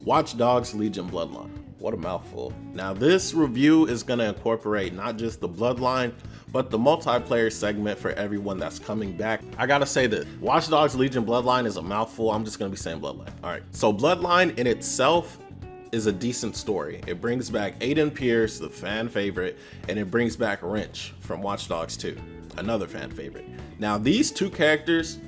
Watch Dogs Legion Bloodline. What a mouthful. Now this review is going to incorporate not just the Bloodline, but the multiplayer segment for everyone that's coming back. I gotta say that Watch Dogs Legion Bloodline is a mouthful. I'm just gonna be saying Bloodline. All right, so Bloodline in itself is a decent story. It brings back Aiden Pierce, the fan favorite, and it brings back Wrench from Watch Dogs 2, another fan favorite. Now these two characters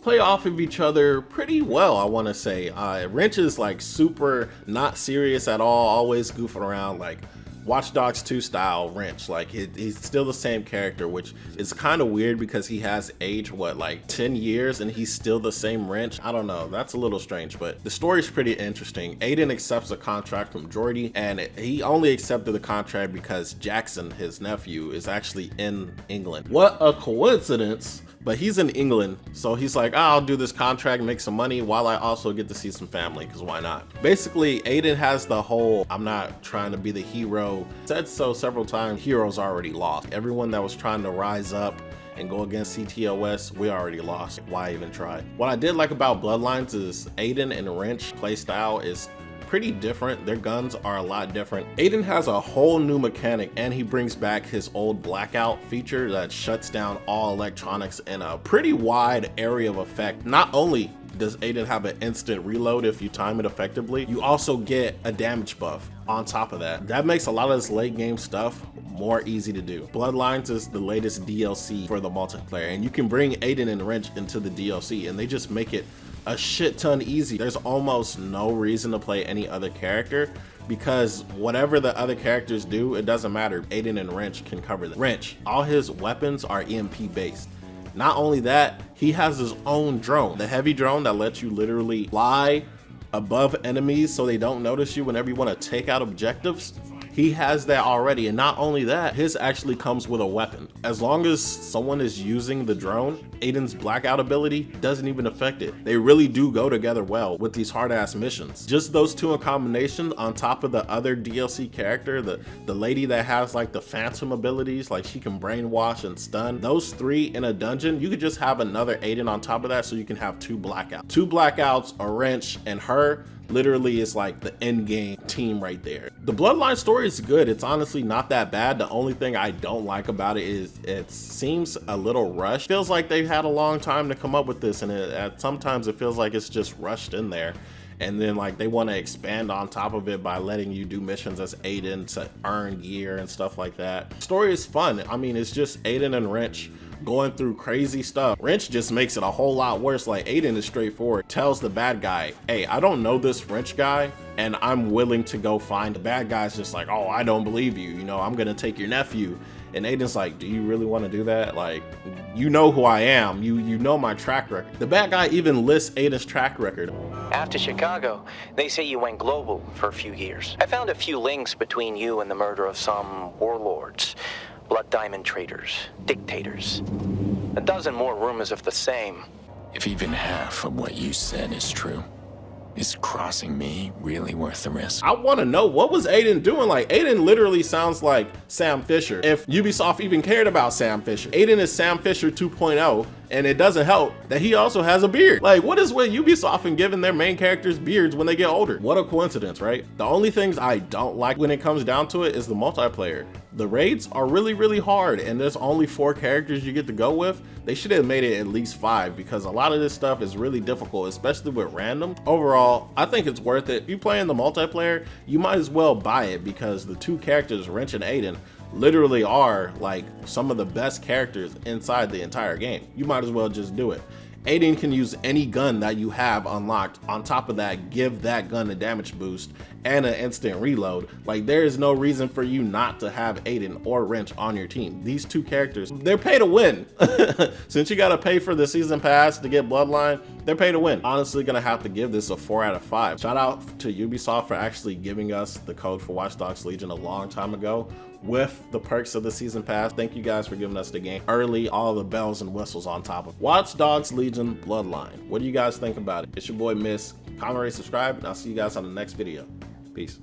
play off of each other pretty well, I want to say. Wrench is like super not serious at all, always goofing around like Watch Dogs 2 style Wrench. Like he's still the same character, which is kind of weird because he has aged what, like 10 years and he's still the same Wrench. I don't know, that's a little strange, but the story's pretty interesting. Aiden accepts a contract from Jordy, and he only accepted the contract because Jackson, his nephew, is actually in England. What a coincidence. But he's in England, so he's like, oh, I'll do this contract, make some money while I also get to see some family, because why not? Basically, Aiden has the whole, I'm not trying to be the hero. Said so several times, heroes already lost. Everyone that was trying to rise up and go against CTOS, we already lost. Why even try? What I did like about Bloodlines is Aiden and Wrench play style is pretty different. Their guns are a lot different. Aiden has a whole new mechanic, and he brings back his old blackout feature that shuts down all electronics in a pretty wide area of effect. Not only does Aiden have an instant reload if you time it effectively, you also get a damage buff on top of that. That makes a lot of this late game stuff more easy to do. Bloodlines is the latest DLC for the multiplayer, and you can bring Aiden and Wrench into the DLC, and they just make it a shit ton easy. There's almost no reason to play any other character because whatever the other characters do, it doesn't matter. Aiden and Wrench can cover that. Wrench, all his weapons are EMP based. Not only that, he has his own drone, the heavy drone that lets you literally fly above enemies so they don't notice you whenever you want to take out objectives. He has that already, and not only that, his actually comes with a weapon. As long as someone is using the drone, Aiden's blackout ability doesn't even affect it. They really do go together well with these hard-ass missions. Just those two in combination on top of the other DLC character, the lady that has like the phantom abilities, like she can brainwash and stun. Those three in a dungeon, you could just have another Aiden on top of that so you can have two blackouts. Two blackouts, a Wrench, and her literally is like the end game team right there. The Bloodline story is good. It's honestly not that bad. The only thing I don't like about it is it seems a little rushed. Feels like they've had a long time to come up with this, and sometimes it feels like it's just rushed in there. And then like they want to expand on top of it by letting you do missions as Aiden to earn gear and stuff like that. The story is fun. I mean, it's just Aiden and Wrench going through crazy stuff. Wrench just makes it a whole lot worse. Like Aiden is straightforward, tells the bad guy, hey, I don't know this Wrench guy, and I'm willing to go find. The bad guy's just like, oh, I don't believe you, you know, I'm gonna take your nephew. And Aiden's like, do you really want to do that? Like, you know who I am, you know my track record. The bad guy even lists Aiden's track record. After Chicago, they say you went global for a few years. I found a few links between you and the murder of some warlords, blood diamond traders, dictators. A dozen more rumors of the same. If even half of what you said is true, is crossing me really worth the risk? I want to know, what was Aiden doing? Like, Aiden literally sounds like Sam Fisher. If Ubisoft even cared about Sam Fisher. Aiden is Sam Fisher 2.0, and it doesn't help that he also has a beard. Like, what is with Ubisoft and giving their main characters beards when they get older? What a coincidence, right? The only things I don't like when it comes down to it is the multiplayer. The raids are really, really hard, and there's only 4 characters you get to go with. They should have made it at least 5 because a lot of this stuff is really difficult, especially with random. Overall, I think it's worth it. If you play in the multiplayer, you might as well buy it because the two characters, Wrench and Aiden, literally are like some of the best characters inside the entire game. You might as well just do it. Aiden can use any gun that you have unlocked. On top of that, give that gun a damage boost and an instant reload. Like, there is no reason for you not to have Aiden or Wrench on your team. These two characters, they're pay to win. Since you gotta pay for the season pass to get Bloodline, they're pay to win. Honestly, gonna have to give this a 4 out of 5. Shout out to Ubisoft for actually giving us the code for Watch Dogs Legion a long time ago with the perks of the season pass. Thank you guys for giving us the game early, all the bells and whistles on top of it. Watch Dogs Legion Bloodline. What do you guys think about it? It's your boy Miss. Comment, rate, subscribe, and I'll see you guys on the next video. Peace.